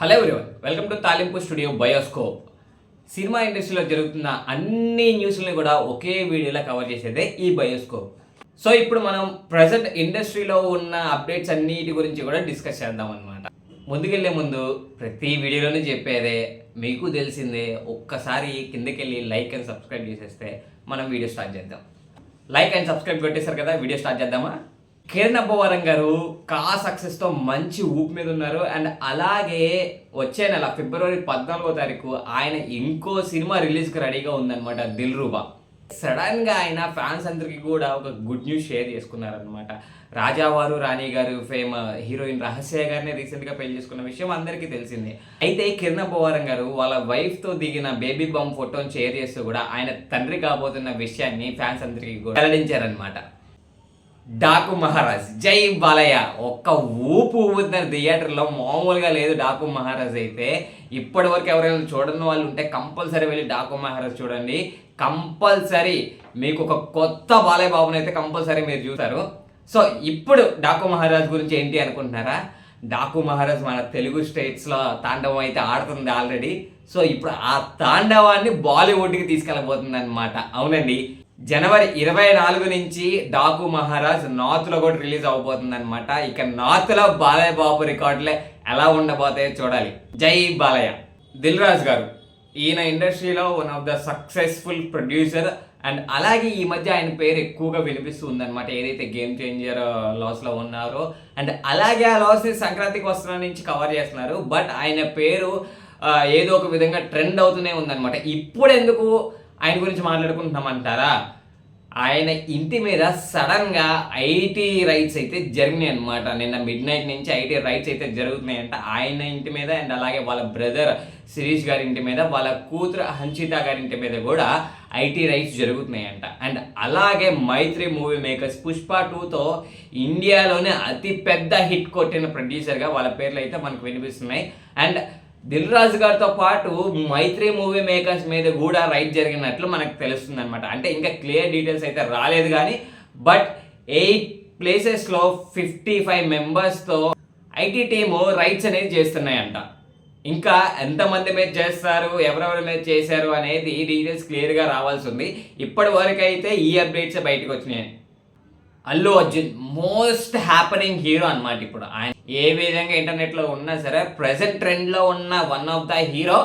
Hello everyone, welcome to తాలింపు studio bioscope. Cinema ఇండస్ట్రీలో జరుగుతున్న అన్ని న్యూస్లని కూడా ఒకే వీడియోలో కవర్ చేసేదే ఈ బయోస్కోప్. సో ఇప్పుడు మనం ప్రజెంట్ ఇండస్ట్రీలో ఉన్న అప్డేట్స్ అన్నిటి గురించి కూడా డిస్కస్ చేద్దాం అనమాట. ముందుకెళ్లే ముందు ప్రతి వీడియోలోనే చెప్పేదే, మీకు తెలిసిందే, ఒక్కసారి కిందకెళ్ళి లైక్ అండ్ సబ్స్క్రైబ్ చేసేస్తే మనం వీడియో స్టార్ట్ చేద్దాం. లైక్ అండ్ సబ్స్క్రైబ్ కొట్టేశారు కదా, వీడియో స్టార్ట్ చేద్దామా? కిరణ్ అబ్బవరం గారు సక్సెస్తో మంచి ఊపు మీద ఉన్నారు. అండ్ అలాగే వచ్చే నెల ఫిబ్రవరి 14వ తారీఖు ఆయన ఇంకో సినిమా రిలీజ్కి రెడీగా ఉందన్నమాట, దిల్రుబా. సడన్గా ఆయన ఫ్యాన్స్ అందరికీ కూడా ఒక గుడ్ న్యూస్ షేర్ చేసుకున్నారనమాట. రాజావారు రాణి గారు ఫేమ్ హీరోయిన్ రహస్య గారిని రీసెంట్గా పెళ్లి చేసుకున్న విషయం అందరికీ తెలిసిందే. అయితే కిరణ్ అబ్బవరం గారు వాళ్ళ వైఫ్తో దిగిన బేబీ బాంబ్ ఫోటోని షేర్ చేస్తూ కూడా ఆయన తండ్రి కాబోతున్న విషయాన్ని ఫ్యాన్స్ అందరికీ కూడా వెల్లడించారనమాట. డాకు మహారాజ్ జై బాలయ్య ఒక్క ఊపు ఊపుతున్నారు థియేటర్లో, మామూలుగా లేదు. డాకు మహారాజ్ అయితే ఇప్పటి వరకు ఎవరైనా చూడని వాళ్ళు ఉంటే కంపల్సరీ వెళ్ళి డాకు మహారాజ్ చూడండి. కంపల్సరీ మీకు ఒక కొత్త బాలయ్య బాబుని అయితే కంపల్సరీ మీరు చూస్తారు. సో ఇప్పుడు డాకు మహారాజ్ గురించి ఏంటి అనుకుంటున్నారా? డాకు మహారాజ్ మన తెలుగు స్టేట్స్లో తాండవం అయితే ఆడుతుంది ఆల్రెడీ. సో ఇప్పుడు ఆ తాండవాన్ని బాలీవుడ్కి తీసుకెళ్ళబోతుంది అనమాట. అవునండి, జనవరి 24 నుంచి డాకు మహారాజ్ నార్త్లో కూడా రిలీజ్ అవబోతుంది అనమాట. ఇక నార్త్లో బాలయ్య బాబు రికార్డులే ఎలా ఉండబోతాయో చూడాలి. జై బాలయ్య. దిల్ రాజు గారు ఈయన ఇండస్ట్రీలో one of the successful producer. And అలాగే ఈ మధ్య ఆయన పేరు ఎక్కువగా వినిపిస్తూ ఉందన్నమాట, ఏదైతే గేమ్ చేంజర్ లాస్లో ఉన్నారో. అండ్ అలాగే ఆ లాస్ని సంక్రాంతికి వస్తున్న నుంచి కవర్ చేస్తున్నారు. బట్ ఆయన పేరు ఏదో ఒక విధంగా ట్రెండ్ అవుతూనే ఉందన్నమాట. ఇప్పుడు ఎందుకు ఆయన గురించి మాట్లాడుకుంటున్నామంటారా? ఆయన ఇంటి మీద సడన్గా ఐటీ రైట్స్ అయితే జరిగినాయి అనమాట. నిన్న మిడ్-నైట్ నుంచి ఐటీ రైట్స్ అయితే జరుగుతున్నాయంట ఆయన ఇంటి మీద. అండ్ అలాగే వాళ్ళ బ్రదర్ శిరీష్ గారి ఇంటి మీద, వాళ్ళ కూతురు హన్షిత గారి ఇంటి మీద కూడా ఐటీ రైట్స్ జరుగుతున్నాయంట. అండ్ అలాగే మైత్రి మూవీ మేకర్స్ పుష్ప 2తో ఇండియాలోనే అతి పెద్ద హిట్ కొట్టిన ప్రొడ్యూసర్గా వాళ్ళ పేర్లు అయితే మనకు వినిపిస్తున్నాయి. అండ్ దిల్ రాజు గారితో పాటు మైత్రి మూవీ మేకర్స్ మీద కూడా రైట్ జరిగినట్లు మనకు తెలుస్తుంది అనమాట. అంటే ఇంకా క్లియర్ డీటెయిల్స్ అయితే రాలేదు కానీ, బట్ 8 ప్లేసెస్లో 55 మెంబర్స్తో ఐటీ టీము రైట్స్ అనేది చేస్తున్నాయంట. ఇంకా ఎంతమంది మీద చేస్తారు, ఎవరెవరి మీద చేశారు అనేది డీటెయిల్స్ క్లియర్గా రావాల్సి ఉంది. ఇప్పటి వరకు అయితే ఈ అప్డేట్స్ బయటకు వచ్చినాయి. Allu Arjun most happening hero అనమాట. ఇప్పుడు ఆయన ఏ విధంగా ఇంటర్నెట్లో ఉన్నా సరే ప్రెసెంట్ ట్రెండ్లో ఉన్న one of the hero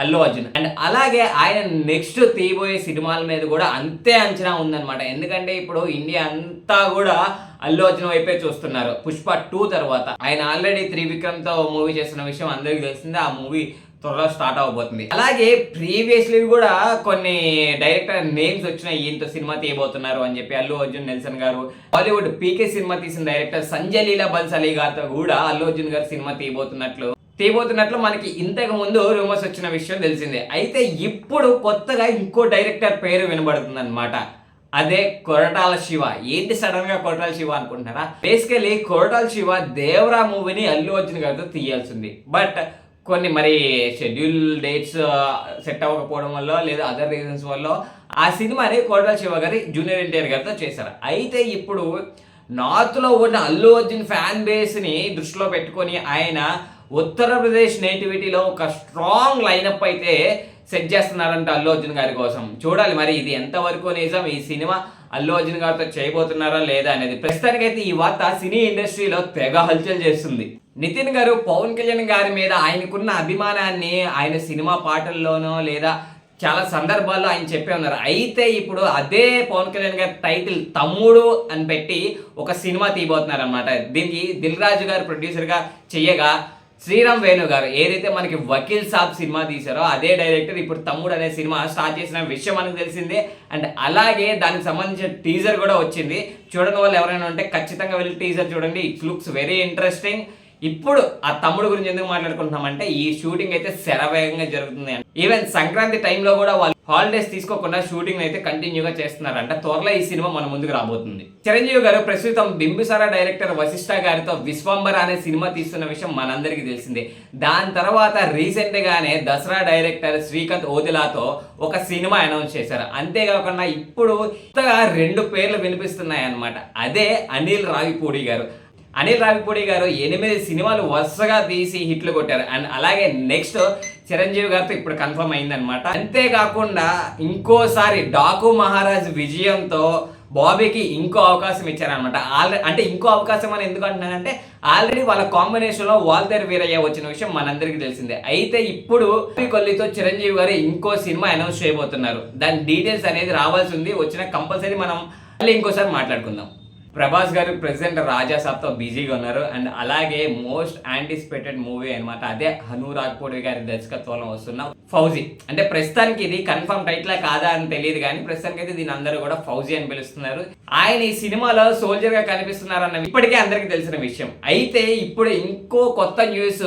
Allu Arjun. And అలాగే ఆయన నెక్స్ట్ తీయబోయే సినిమాల మీద కూడా అంతే అంచనా ఉందన్నమాట. ఎందుకంటే ఇప్పుడు ఇండియా అంతా కూడా అల్లు అర్జున్ వైపే చూస్తున్నారు. పుష్ప 2 తర్వాత ఆయన ఆల్రెడీ త్రివిక్రమ్తో మూవీ చేస్తున్న విషయం అందరికీ తెలిసిందే. ఆ మూవీ త్వరలో స్టార్ట్ అవబోతుంది. అలాగే ప్రీవియస్లీ కూడా కొన్ని డైరెక్టర్ నేమ్స్ వచ్చినాయి ఈయనతో సినిమా తీయబోతున్నారు అని చెప్పి. అల్లు అర్జున్, నెల్సన్ గారు, బాలీవుడ్ పీకే సినిమా తీసిన డైరెక్టర్ సంజయ్ లీలా బన్సాలి గారితో కూడా అల్లు అర్జున్ గారు సినిమా తీయబోతున్నట్లు మనకి ఇంతకు ముందు రూమర్స్ వచ్చిన విషయం తెలిసిందే. అయితే ఇప్పుడు కొత్తగా ఇంకో డైరెక్టర్ పేరు వినబడుతుంది అనమాట. అదే కొరటాల శివ. ఏంటి సడన్ గా కొరటాల శివ అనుకుంటున్నారా? బేసికలీ కొరటాల శివ దేవరా మూవీని అల్లు అర్జున్ గారితో తీయాల్సింది. బట్ కొన్ని మరి షెడ్యూల్ డేట్స్ సెట్ అవ్వకపోవడం వల్ల లేదా అదర్ రీజన్స్ వల్ల ఆ సినిమాని కొరటాల శివ గారి జూనియర్ ఎన్టీఆర్ గారితో చేశారు. అయితే ఇప్పుడు నార్త్లో ఉన్న అల్లు అర్జున్ ఫ్యాన్ బేస్ని దృష్టిలో పెట్టుకొని ఆయన ఉత్తరప్రదేశ్ నేటివిటీలో ఒక స్ట్రాంగ్ లైనప్ అయితే సెట్ చేస్తున్నారంట అల్లు అర్జున్ గారి కోసం. చూడాలి మరి ఇది ఎంతవరకు నిజం, ఈ సినిమా అల్లు అర్జున్ గారితో చేయబోతున్నారా లేదా అనేది. ప్రస్తుతానికైతే ఈ వార్త సినీ ఇండస్ట్రీలో తెగ హల్చల్ చేస్తుంది. నితిన్ గారు పవన్ కళ్యాణ్ గారి మీద ఆయనకున్న అభిమానాన్ని ఆయన సినిమా పాటల్లోనో లేదా చాలా సందర్భాల్లో ఆయన చెప్పే ఉన్నారు. అయితే ఇప్పుడు అదే పవన్ కళ్యాణ్ గారి టైటిల్ తమ్ముడు అని పెట్టి ఒక సినిమా తీయబోతున్నారు అనమాట. దీనికి దిల్ రాజు గారు ప్రొడ్యూసర్గా చెయ్యగా, శ్రీరామ్ వేణు గారు ఏదైతే మనకి వకీల్ సాబ్ సినిమా తీశారో అదే డైరెక్టర్ ఇప్పుడు తమ్ముడు అనే సినిమా స్టార్ట్ చేసిన విషయం మనకు తెలిసిందే. అండ్ అలాగే దానికి సంబంధించిన టీజర్ కూడా వచ్చింది. చూడని వాళ్ళు ఎవరైనా ఉంటే ఖచ్చితంగా వెళ్ళి టీజర్ చూడండి. It looks very interesting. ఇప్పుడు ఆ తమ్ముడు గురించి ఎందుకు మాట్లాడుకుంటున్నామంటే ఈ షూటింగ్ అయితే శరవేగంగా జరుగుతుంది. ఈవెన్ సంక్రాంతి టైంలో కూడా వాళ్ళు హాలిడేస్ తీసుకోకుండా షూటింగ్ అయితే కంటిన్యూగా చేస్తున్నారంట. త్వరలో ఈ సినిమా మన ముందుకు రాబోతుంది. చిరంజీవి గారు ప్రస్తుతం బింబిసారా డైరెక్టర్ వశిష్ఠ గారితో విశ్వంబర అనే సినిమా తీస్తున్న విషయం మనందరికీ తెలిసిందే. దాని తర్వాత రీసెంట్ గానే దసరా డైరెక్టర్ శ్రీకాంత్ ఓదిలాతో ఒక సినిమా అనౌన్స్ చేశారు. అంతేకాకుండా ఇప్పుడు కొత్తగా 2 పేర్లు వినిపిస్తున్నాయి అన్నమాట. అదే అనిల్ రావిపూడి గారు. అనిల్ రావిపూడి గారు 8 సినిమాలు వరుసగా తీసి హిట్లు కొట్టారు. అండ్ అలాగే నెక్స్ట్ చిరంజీవి గారితో ఇప్పుడు కన్ఫర్మ్ అయిందనమాట. అంతేకాకుండా ఇంకోసారి డాకు మహారాజ్ విజయంతో బాబీకి ఇంకో అవకాశం ఇచ్చారనమాట. అంటే ఇంకో అవకాశం అని ఎందుకు అంటున్నానంటే ఆల్రెడీ వాళ్ళ కాంబినేషన్లో వాల్తేరు వీరయ్య వచ్చిన విషయం మనందరికీ తెలిసిందే. అయితే ఇప్పుడు కొల్లితో చిరంజీవి గారు ఇంకో సినిమా అనౌన్స్ చేయబోతున్నారు. దాని డీటెయిల్స్ అనేది రావాల్సి ఉంది. వచ్చిన కంపల్సరీ మనం మళ్ళీ ఇంకోసారి మాట్లాడుకుందాం. ప్రభాస్ గారు ప్రెసెంట్ రాజా సాబ్తో బిజీగా ఉన్నారు. అండ్ అలాగే మోస్ట్ యాంటిసిపేటెడ్ మూవీ అనమాట, అదే హను రాఘపూడి గారి దర్శకత్వంలో వస్తున్న ఫౌజీ. అంటే ప్రస్తుతానికి ఇది కన్ఫర్మ్ టైటిల్ కాదా అని తెలియదు, కానీ ప్రస్తుతానికి అయితే దీని అందరూ కూడా ఫౌజీ అని పిలుస్తున్నారు. ఆయన ఈ సినిమాలో సోల్జర్ గా కనిపిస్తున్నారన్న ఇప్పటికే అందరికీ తెలిసిన విషయం. అయితే ఇప్పుడు ఇంకో కొత్త న్యూస్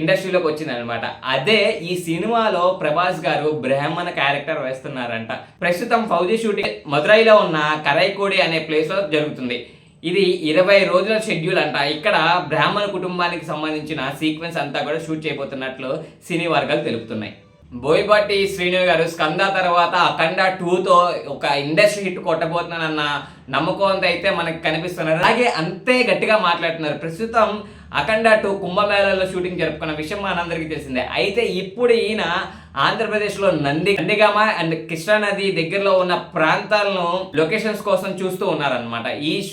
ఇండస్ట్రీలోకి వచ్చింది అనమాట. అదే ఈ సినిమాలో ప్రభాస్ గారు బ్రాహ్మణ క్యారెక్టర్ వేస్తున్నారంట. ప్రస్తుతం ఫౌజీ షూటింగ్ మదురైలో ఉన్న కరైకోడి అనే ప్లేస్ లో జరుగుతుంది. ఇది 20 రోజుల షెడ్యూల్ అంట. ఇక్కడ బ్రాహ్మణ కుటుంబానికి సంబంధించిన సీక్వెన్స్ అంతా కూడా షూట్ చేయబోతున్నట్లు సినీ వర్గాలు తెలుపుతున్నాయి. బోయపాటి శ్రీను గారు స్కంద తర్వాత అఖండ 2తో ఒక ఇండస్ట్రీ హిట్ కొట్టబోతున్నానన్న నమ్మకంతో అయితే మనకి కనిపిస్తున్నారు. అలాగే అంతే గట్టిగా మాట్లాడుతున్నారు. ప్రస్తుతం అఖండ 2 కుంభమేళాలో షూటింగ్ జరుపుకున్న విషయం మనందరికీ తెలిసిందే. అయితే ఇప్పుడు ఈయన ఆంధ్రప్రదేశ్లో నందిగామ అండ్ కృష్ణా నది దగ్గరలో ఉన్న ప్రాంతాలను లొకేషన్స్ కోసం చూస్తూ ఉన్నారనమాట.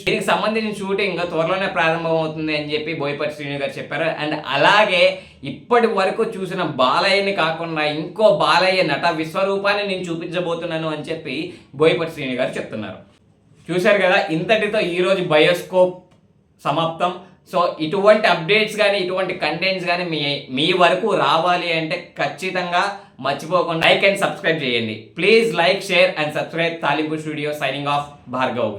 దీనికి సంబంధించిన షూటింగ్ త్వరలోనే ప్రారంభం అవుతుంది అని చెప్పి బోయపాటి శ్రీను గారు చెప్పారు. అండ్ అలాగే ఇప్పటి వరకు చూసిన బాలయ్యని కాకుండా ఇంకో బాలయ్య నట విశ్వరూపాన్ని నేను చూపించబోతున్నాను అని చెప్పి బోయపాటి శ్రీను గారు చెప్తున్నారు. చూశారు కదా, ఇంతటితో ఈరోజు బయోస్కోప్ సమాప్తం. సో ఇటువంటి అప్డేట్స్ కానీ ఇటువంటి కంటెంట్స్ కానీ మీ వరకు రావాలి అంటే ఖచ్చితంగా మర్చిపోకుండా లైక్ అండ్ సబ్స్క్రైబ్ చేయండి. Please like, share and subscribe. తాలింపు స్టూడియో సైనింగ్ ఆఫ్, భార్గవ్.